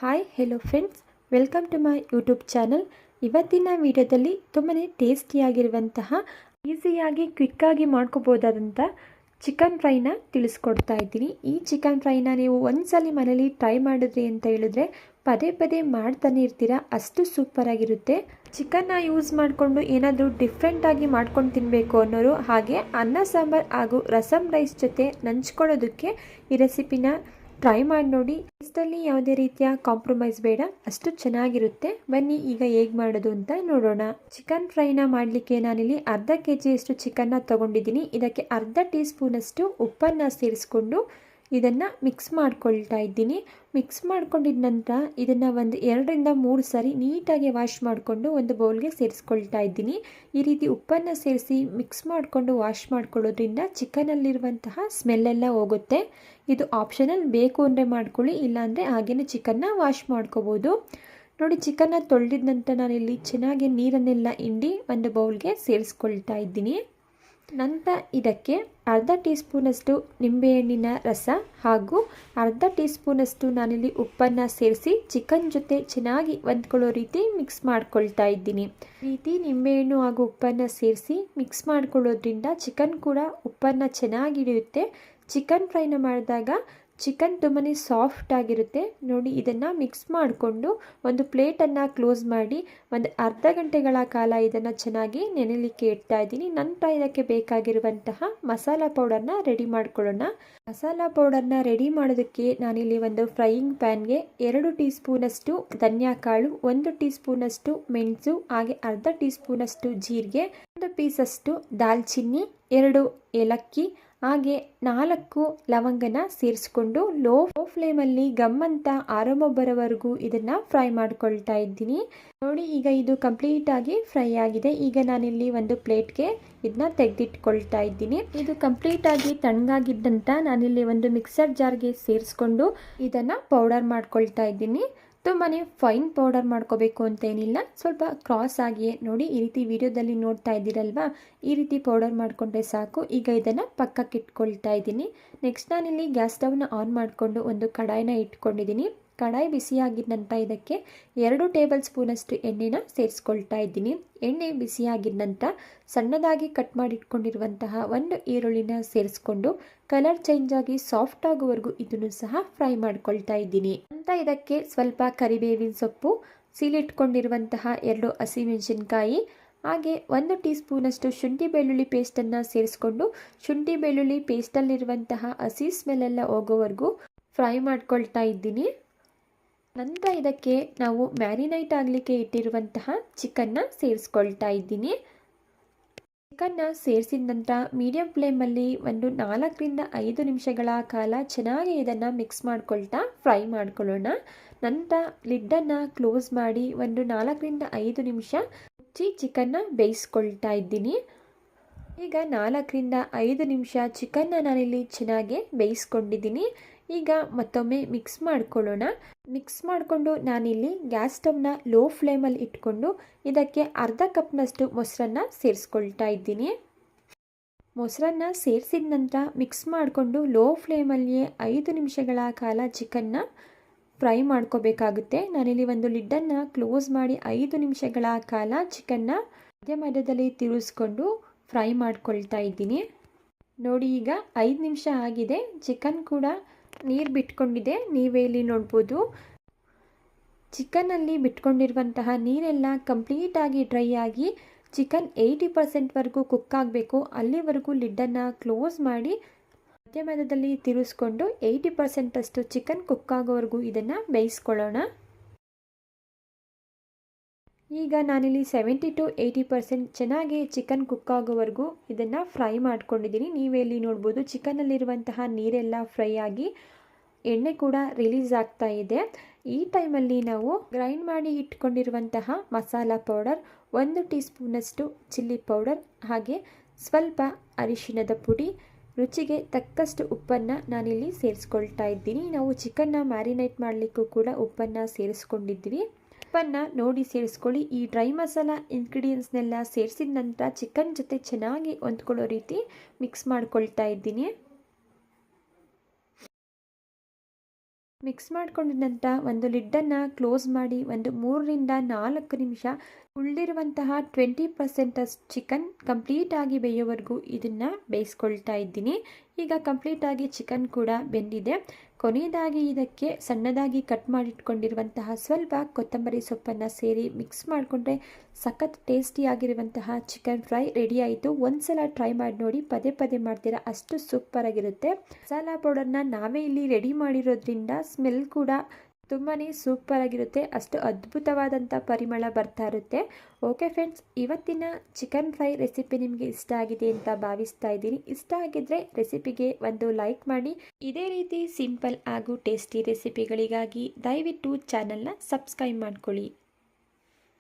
Hi hello friends, welcome to my YouTube channel. ಇವತ್ತಿನ ವಿಡಿಯೋದಲ್ಲಿ ತುಂಬಾ ಟೇಸ್ಟಿಯಾಗಿರುವಂತಹ ಈಸಿಯಾಗಿ ಕ್ವಿಕ್ಕಾಗಿ ಮಾಡ್ಕೋಬೋದಾದಂಥ ಚಿಕನ್ ಫ್ರೈನ ತಿಳಿಸ್ಕೊಡ್ತಾ ಇದ್ದೀನಿ. ಈ ಚಿಕನ್ ಫ್ರೈನ ನೀವು ಒಂದ್ಸಲ ಮನೇಲಿ ಟ್ರೈ ಮಾಡಿದ್ರಿ ಅಂತ ಹೇಳಿದ್ರೆ ಪದೇ ಪದೇ ಮಾಡ್ತಾನೆ ಇರ್ತೀರ, ಅಷ್ಟು ಸೂಪರಾಗಿರುತ್ತೆ. ಚಿಕನ್ನ ಯೂಸ್ ಮಾಡಿಕೊಂಡು ಏನಾದರೂ ಡಿಫ್ರೆಂಟಾಗಿ ಮಾಡ್ಕೊಂಡು ತಿನ್ನಬೇಕು ಅನ್ನೋರು, ಹಾಗೆ ಅನ್ನ ಸಾಂಬಾರು ಹಾಗೂ ರಸಮ್ ರೈಸ್ ಜೊತೆ ನಂಚ್ಕೊಳ್ಳೋದಕ್ಕೆ ಈ ರೆಸಿಪಿನ ಟ್ರೈ ಮಾಡಿ ನೋಡಿ. ಟೇಸ್ಟಲ್ಲಿ ಯಾವುದೇ ರೀತಿಯ ಕಾಂಪ್ರಮೈಸ್ ಬೇಡ, ಅಷ್ಟು ಚೆನ್ನಾಗಿರುತ್ತೆ. ಬನ್ನಿ ಈಗ ಹೇಗೆ ಮಾಡೋದು ಅಂತ ನೋಡೋಣ. ಚಿಕನ್ ಫ್ರೈನ ಮಾಡಲಿಕ್ಕೆ ನಾನಿಲ್ಲಿ ಅರ್ಧ ಕೆಜಿಯಷ್ಟು ಚಿಕನ್ನ ತೊಗೊಂಡಿದ್ದೀನಿ. ಇದಕ್ಕೆ ಅರ್ಧ ಟೀ ಸ್ಪೂನಷ್ಟು ಉಪ್ಪನ್ನು ಸೇರಿಸ್ಕೊಂಡು ಇದನ್ನು ಮಿಕ್ಸ್ ಮಾಡ್ಕೊಳ್ತಾ ಇದ್ದೀನಿ. ಮಿಕ್ಸ್ ಮಾಡ್ಕೊಂಡಿದ ನಂತರ ಇದನ್ನು ಒಂದು 2-3 ಸಾರಿ ನೀಟಾಗಿ ವಾಶ್ ಮಾಡಿಕೊಂಡು ಒಂದು ಬೌಲ್ಗೆ ಸೇರಿಸ್ಕೊಳ್ತಾ ಇದ್ದೀನಿ. ಈ ರೀತಿ ಉಪ್ಪನ್ನು ಸೇರಿಸಿ ಮಿಕ್ಸ್ ಮಾಡಿಕೊಂಡು ವಾಶ್ ಮಾಡ್ಕೊಳ್ಳೋದ್ರಿಂದ ಚಿಕನಲ್ಲಿರುವಂತಹ ಸ್ಮೆಲ್ಲೆಲ್ಲ ಹೋಗುತ್ತೆ. ಇದು ಆಪ್ಷನಲ್, ಬೇಕು ಅಂದರೆ ಮಾಡ್ಕೊಳ್ಳಿ, ಇಲ್ಲಾಂದರೆ ಹಾಗೇ ಚಿಕನ್ನ ವಾಶ್ ಮಾಡ್ಕೋಬೋದು. ನೋಡಿ, ಚಿಕನ್ನ ತೊಳೆದಿದ ನಂತರ ನಾನಿಲ್ಲಿ ಚೆನ್ನಾಗಿ ನೀರನ್ನೆಲ್ಲ ಹಿಂಡಿ ಒಂದು ಬೌಲ್ಗೆ ಸೇರಿಸ್ಕೊಳ್ತಾ ಇದ್ದೀನಿ. ನಂತರ ಇದಕ್ಕೆ ಅರ್ಧ ಟೀ ಸ್ಪೂನಷ್ಟು ನಿಂಬೆಹಣ್ಣಿನ ರಸ ಹಾಗೂ ಅರ್ಧ ಟೀ ಸ್ಪೂನಷ್ಟು ನಾನಿಲ್ಲಿ ಉಪ್ಪನ್ನು ಸೇರಿಸಿ ಚಿಕನ್ ಜೊತೆ ಚೆನ್ನಾಗಿ ಹೊಂದ್ಕೊಳ್ಳೋ ರೀತಿ ಮಿಕ್ಸ್ ಮಾಡ್ಕೊಳ್ತಾ ಇದ್ದೀನಿ. ಈ ರೀತಿ ನಿಂಬೆಹಣ್ಣು ಹಾಗೂ ಉಪ್ಪನ್ನು ಸೇರಿಸಿ ಮಿಕ್ಸ್ ಮಾಡ್ಕೊಳ್ಳೋದ್ರಿಂದ ಚಿಕನ್ ಕೂಡ ಉಪ್ಪನ್ನು ಚೆನ್ನಾಗಿ ಹಿಡಿಯುತ್ತೆ. ಚಿಕನ್ ಫ್ರೈನ ಮಾಡಿದಾಗ ಚಿಕನ್ ತುಂಬಾ ಸಾಫ್ಟ್ ಆಗಿರುತ್ತೆ. ನೋಡಿ, ಇದನ್ನು ಮಿಕ್ಸ್ ಮಾಡಿಕೊಂಡು ಒಂದು ಪ್ಲೇಟನ್ನು ಕ್ಲೋಸ್ ಮಾಡಿ ಒಂದು ಅರ್ಧ ಗಂಟೆಗಳ ಕಾಲ ಇದನ್ನು ಚೆನ್ನಾಗಿ ನೆನೆಲಿಕ್ಕೆ ಇಡ್ತಾ ಇದ್ದೀನಿ. ನಂತರ ಇದಕ್ಕೆ ಬೇಕಾಗಿರುವಂತಹ ಮಸಾಲ ಪೌಡರ್ನ ರೆಡಿ ಮಾಡ್ಕೊಳ್ಳೋಣ. ಮಸಾಲ ಪೌಡರ್ನ ರೆಡಿ ಮಾಡೋದಕ್ಕೆ ನಾನಿಲ್ಲಿ ಒಂದು ಫ್ರೈಯಿಂಗ್ ಪ್ಯಾನ್ಗೆ 2 ಟೀ ಸ್ಪೂನಷ್ಟು ಧನಿಯಾ ಕಾಳು, 1 ಟೀ ಸ್ಪೂನಷ್ಟು ಮೆಣಸು, ಹಾಗೆ ಅರ್ಧ ಟೀ ಸ್ಪೂನಷ್ಟು ಜೀರಿಗೆ, 1 ಪೀಸಷ್ಟು ದಾಲ್ಚಿನ್ನಿ, 2 ಏಲಕ್ಕಿ, ಹಾಗೆ 4 ಲವಂಗನ ಸೇರಿಸ್ಕೊಂಡು ಲೋ ಫ್ಲೇಮಲ್ಲಿ ಗಮ್ಮಂತ ಆರಾಮ ಬರೋವರೆಗೂ ಇದನ್ನು ಫ್ರೈ ಮಾಡ್ಕೊಳ್ತಾ ಇದ್ದೀನಿ. ನೋಡಿ, ಈಗ ಇದು ಕಂಪ್ಲೀಟಾಗಿ ಫ್ರೈ ಆಗಿದೆ. ಈಗ ನಾನಿಲ್ಲಿ ಒಂದು ಪ್ಲೇಟ್ಗೆ ಇದನ್ನ ತೆಗೆದಿಟ್ಕೊಳ್ತಾ ಇದ್ದೀನಿ. ಇದು ಕಂಪ್ಲೀಟಾಗಿ ತಣ್ಣಗಾಗಿದ್ದಂತ ನಾನಿಲ್ಲಿ ಒಂದು ಮಿಕ್ಸರ್ ಜಾರ್ಗೆ ಸೇರಿಸ್ಕೊಂಡು ಇದನ್ನು ಪೌಡರ್ ಮಾಡ್ಕೊಳ್ತಾ ಇದ್ದೀನಿ. ತುಂಬಾ ಫೈನ್ ಪೌಡರ್ ಮಾಡ್ಕೋಬೇಕು ಅಂತ ಏನಿಲ್ಲ, ಸ್ವಲ್ಪ ಕ್ರಾಸ್ ಆಗಿಯೇ ನೋಡಿ, ಈ ರೀತಿ ವಿಡಿಯೋದಲ್ಲಿ ನೋಡ್ತಾ ಇದ್ದೀರಲ್ವಾ, ಈ ರೀತಿ ಪೌಡರ್ ಮಾಡಿಕೊಂಡ್ರೆ ಸಾಕು. ಈಗ ಇದನ್ನು ಪಕ್ಕಕ್ಕೆ ಇಟ್ಕೊಳ್ತಾ ಇದ್ದೀನಿ. ನೆಕ್ಸ್ಟ್ ನಾನಿಲ್ಲಿ ಗ್ಯಾಸ್ ಸ್ಟವ್ನ ಆನ್ ಮಾಡಿಕೊಂಡು ಒಂದು ಕಡಾಯಿನ ಇಟ್ಕೊಂಡಿದ್ದೀನಿ. ಕಡಾಯಿ ಬಿಸಿಯಾಗಿದ್ದ ನಂತರ ಇದಕ್ಕೆ 2 ಟೇಬಲ್ ಸ್ಪೂನಷ್ಟು ಎಣ್ಣೆನ ಸೇರಿಸ್ಕೊಳ್ತಾ ಇದ್ದೀನಿ. ಎಣ್ಣೆ ಬಿಸಿಯಾಗಿದ್ದ ನಂತರ ಸಣ್ಣದಾಗಿ ಕಟ್ ಮಾಡಿ ಇಟ್ಕೊಂಡಿರುವಂತಹ 1 ಈರುಳ್ಳಿನ ಸೇರಿಸ್ಕೊಂಡು ಕಲರ್ ಚೇಂಜ್ ಆಗಿ ಸಾಫ್ಟ್ ಆಗುವವರೆಗೂ ಇದನ್ನು ಸಹ ಫ್ರೈ ಮಾಡ್ಕೊಳ್ತಾ ಇದ್ದೀನಿ. ಅಂತ ಇದಕ್ಕೆ ಸ್ವಲ್ಪ ಕರಿಬೇವಿನ ಸೊಪ್ಪು, ಸೀಲಿಟ್ಕೊಂಡಿರುವಂತಹ 2 ಹಸಿಮೆಣಸಿನಕಾಯಿ, ಹಾಗೆ 1 ಟೀ ಸ್ಪೂನಷ್ಟು ಶುಂಠಿ ಬೆಳ್ಳುಳ್ಳಿ ಪೇಸ್ಟನ್ನು ಸೇರಿಸ್ಕೊಂಡು ಶುಂಠಿ ಬೆಳ್ಳುಳ್ಳಿ ಪೇಸ್ಟಲ್ಲಿರುವಂತಹ ಹಸಿ ಸ್ಮೆಲ್ಲೆಲ್ಲ ಹೋಗೋವರೆಗೂ ಫ್ರೈ ಮಾಡ್ಕೊಳ್ತಾ ಇದ್ದೀನಿ. ನಂತರ ಇದಕ್ಕೆ ನಾವು ಮ್ಯಾರಿನೇಟ್ ಆಗಲಿಕ್ಕೆ ಇಟ್ಟಿರುವಂತಹ ಚಿಕನ್ನ ಸೇರಿಸ್ಕೊಳ್ತಾ ಇದ್ದೀನಿ. ಚಿಕನ್ನ ಸೇರಿಸಿದ ನಂತರ ಮೀಡಿಯಂ ಫ್ಲೇಮಲ್ಲಿ ಒಂದು 4-5 ನಿಮಿಷಗಳ ಕಾಲ ಚೆನ್ನಾಗಿ ಇದನ್ನು ಮಿಕ್ಸ್ ಮಾಡ್ಕೊಳ್ತಾ ಫ್ರೈ ಮಾಡ್ಕೊಳ್ಳೋಣ. ನಂತರ ಲಿಡ್ಡನ್ನು ಕ್ಲೋಸ್ ಮಾಡಿ ಒಂದು 4-5 ನಿಮಿಷ ಮುಚ್ಚಿ ಚಿಕನ್ನ ಬೇಯಿಸ್ಕೊಳ್ತಾ ಇದ್ದೀನಿ. ಈಗ 4-5 ನಿಮಿಷ ಚಿಕನ್ನ ನಾನಿಲ್ಲಿ ಚೆನ್ನಾಗಿ ಬೇಯಿಸ್ಕೊಂಡಿದ್ದೀನಿ. ಈಗ ಮತ್ತೊಮ್ಮೆ ಮಿಕ್ಸ್ ಮಾಡ್ಕೊಳ್ಳೋಣ. ಮಿಕ್ಸ್ ಮಾಡಿಕೊಂಡು ನಾನಿಲ್ಲಿ ಗ್ಯಾಸ್ ಸ್ಟವ್ನ ಲೋ ಫ್ಲೇಮಲ್ಲಿ ಇಟ್ಕೊಂಡು ಇದಕ್ಕೆ ಅರ್ಧ ಕಪ್ನಷ್ಟು ಮೊಸರನ್ನ ಸೇರಿಸ್ಕೊಳ್ತಾ ಇದ್ದೀನಿ. ಮೊಸರನ್ನ ಸೇರಿಸಿದ ನಂತರ ಮಿಕ್ಸ್ ಮಾಡಿಕೊಂಡು ಲೋ ಫ್ಲೇಮಲ್ಲಿಯೇ 5 ನಿಮಿಷಗಳ ಕಾಲ ಚಿಕನ್ನ ಫ್ರೈ ಮಾಡ್ಕೋಬೇಕಾಗುತ್ತೆ. ನಾನಿಲ್ಲಿ ಒಂದು ಲಿಡ್ಡನ್ನು ಕ್ಲೋಸ್ ಮಾಡಿ 5 ನಿಮಿಷಗಳ ಕಾಲ ಚಿಕನ್ನ ಮಧ್ಯದಲ್ಲಿ ತಿರುಗಿಸ್ಕೊಂಡು ಫ್ರೈ ಮಾಡ್ಕೊಳ್ತಾ ಇದ್ದೀನಿ. ನೋಡಿ, ಈಗ 5 ನಿಮಿಷ ಆಗಿದೆ. ಚಿಕನ್ ಕೂಡ ನೀರು ಬಿಟ್ಕೊಂಡಿದೆ, ನೀವೇ ಇಲ್ಲಿ ನೋಡ್ಬೋದು. ಚಿಕನ್ನಲ್ಲಿ ಬಿಟ್ಕೊಂಡಿರುವಂತಹ ನೀರೆಲ್ಲ ಕಂಪ್ಲೀಟಾಗಿ ಡ್ರೈ ಆಗಿ ಚಿಕನ್ 80% ಕುಕ್ ಆಗಬೇಕು. ಅಲ್ಲಿವರೆಗೂ ಲಿಡ್ಡನ್ನು ಕ್ಲೋಸ್ ಮಾಡಿ ಮಧ್ಯದಲ್ಲಿ ತಿರುಗಿಸ್ಕೊಂಡು 80% ಅಷ್ಟು ಚಿಕನ್ ಕುಕ್ ಆಗೋವರೆಗೂ ಇದನ್ನು ಬೇಯಿಸ್ಕೊಳ್ಳೋಣ. ಈಗ ನಾನಿಲ್ಲಿ 70-80% ಚೆನ್ನಾಗಿ ಚಿಕನ್ ಕುಕ್ ಆಗೋವರೆಗೂ ಇದನ್ನು ಫ್ರೈ ಮಾಡ್ಕೊಂಡಿದ್ದೀನಿ. ನೀವೇ ಇಲ್ಲಿ ನೋಡ್ಬೋದು, ಚಿಕನ್ನಲ್ಲಿರುವಂತಹ ನೀರೆಲ್ಲ ಫ್ರೈ ಆಗಿ ಎಣ್ಣೆ ಕೂಡ ರಿಲೀಸ್ ಆಗ್ತಾ ಇದೆ. ಈ ಟೈಮಲ್ಲಿ ನಾವು ಗ್ರೈಂಡ್ ಮಾಡಿ ಇಟ್ಕೊಂಡಿರುವಂತಹ ಮಸಾಲ ಪೌಡರ್, 1 ಟೀ ಸ್ಪೂನಷ್ಟು ಚಿಲ್ಲಿ ಪೌಡರ್, ಹಾಗೆ ಸ್ವಲ್ಪ ಅರಿಶಿಣದ ಪುಡಿ, ರುಚಿಗೆ ತಕ್ಕಷ್ಟು ಉಪ್ಪನ್ನು ನಾನಿಲ್ಲಿ ಸೇರಿಸ್ಕೊಳ್ತಾ ಇದ್ದೀನಿ. ನಾವು ಚಿಕನ್ನ ಮ್ಯಾರಿನೇಟ್ ಮಾಡಲಿಕ್ಕೂ ಕೂಡ ಉಪ್ಪನ್ನು ಸೇರಿಸ್ಕೊಂಡಿದ್ವಿ. ಉಪ್ಪನ್ನು ನೋಡಿ ಸೇರಿಸ್ಕೊಳ್ಳಿ. ಈ ಡ್ರೈ ಮಸಾಲ ಇಂಗ್ರೀಡಿಯೆಂಟ್ಸ್ನೆಲ್ಲ ಸೇರಿಸಿದ ನಂತರ ಚಿಕನ್ ಜೊತೆ ಚೆನ್ನಾಗಿ ಹೊಂದ್ಕೊಳ್ಳೋ ರೀತಿ ಮಿಕ್ಸ್ ಮಾಡ್ಕೊಳ್ತಾ ಇದ್ದೀನಿ. ಮಿಕ್ಸ್ ಮಾಡ್ಕೊಂಡ ನಂತರ ಒಂದು ಲಿಡ್ಡನ್ನು ಕ್ಲೋಸ್ ಮಾಡಿ ಒಂದು 3 ರಿಂದ 4 ನಿಮಿಷ ಉಳಿದಿರುವಂತಹ 20% ಚಿಕನ್ ಕಂಪ್ಲೀಟಾಗಿ ಬೇಯೋವರೆಗೂ ಇದನ್ನು ಬೇಯಿಸ್ಕೊಳ್ತಾ ಇದ್ದೀನಿ. ಈಗ ಕಂಪ್ಲೀಟಾಗಿ ಚಿಕನ್ ಕೂಡ ಬೆಂದಿದೆ. ಕೊನೆಯದಾಗಿ ಇದಕ್ಕೆ ಸಣ್ಣದಾಗಿ ಕಟ್ ಮಾಡಿಟ್ಕೊಂಡಿರುವಂತಹ ಸ್ವಲ್ಪ ಕೊತ್ತಂಬರಿ ಸೊಪ್ಪನ್ನು ಸೇರಿ ಮಿಕ್ಸ್ ಮಾಡಿಕೊಂಡ್ರೆ ಸಖತ್ ಟೇಸ್ಟಿಯಾಗಿರುವಂತಹ ಚಿಕನ್ ಫ್ರೈ ರೆಡಿ ಆಯಿತು. ಒಂದ್ಸಲ ಟ್ರೈ ಮಾಡಿ ನೋಡಿ, ಪದೇ ಪದೇ ಮಾಡ್ತೀರಾ, ಅಷ್ಟು ಸೂಪರಾಗಿರುತ್ತೆ. ಮಸಾಲಾ ಪೌಡರ್ನ ನಾವೇ ಇಲ್ಲಿ ರೆಡಿ ಮಾಡಿರೋದ್ರಿಂದ ಸ್ಮೆಲ್ ಕೂಡ ತುಂಬಾ ಸೂಪರಾಗಿರುತ್ತೆ, ಅಷ್ಟು ಅದ್ಭುತವಾದಂಥ ಪರಿಮಳ ಬರ್ತಾ ಇರುತ್ತೆ. ಓಕೆ ಫ್ರೆಂಡ್ಸ್, ಇವತ್ತಿನ ಚಿಕನ್ ಫ್ರೈ ರೆಸಿಪಿ ನಿಮಗೆ ಇಷ್ಟ ಆಗಿದೆ ಅಂತ ಭಾವಿಸ್ತಾ ಇದ್ದೀನಿ. ಇಷ್ಟ ಆಗಿದ್ದರೆ ರೆಸಿಪಿಗೆ ಒಂದು ಲೈಕ್ ಮಾಡಿ. ಇದೇ ರೀತಿ ಸಿಂಪಲ್ ಹಾಗೂ ಟೇಸ್ಟಿ ರೆಸಿಪಿಗಳಿಗಾಗಿ ದಯವಿಟ್ಟು ಚಾನಲ್ನ ಸಬ್ಸ್ಕ್ರೈಬ್ ಮಾಡ್ಕೊಳ್ಳಿ.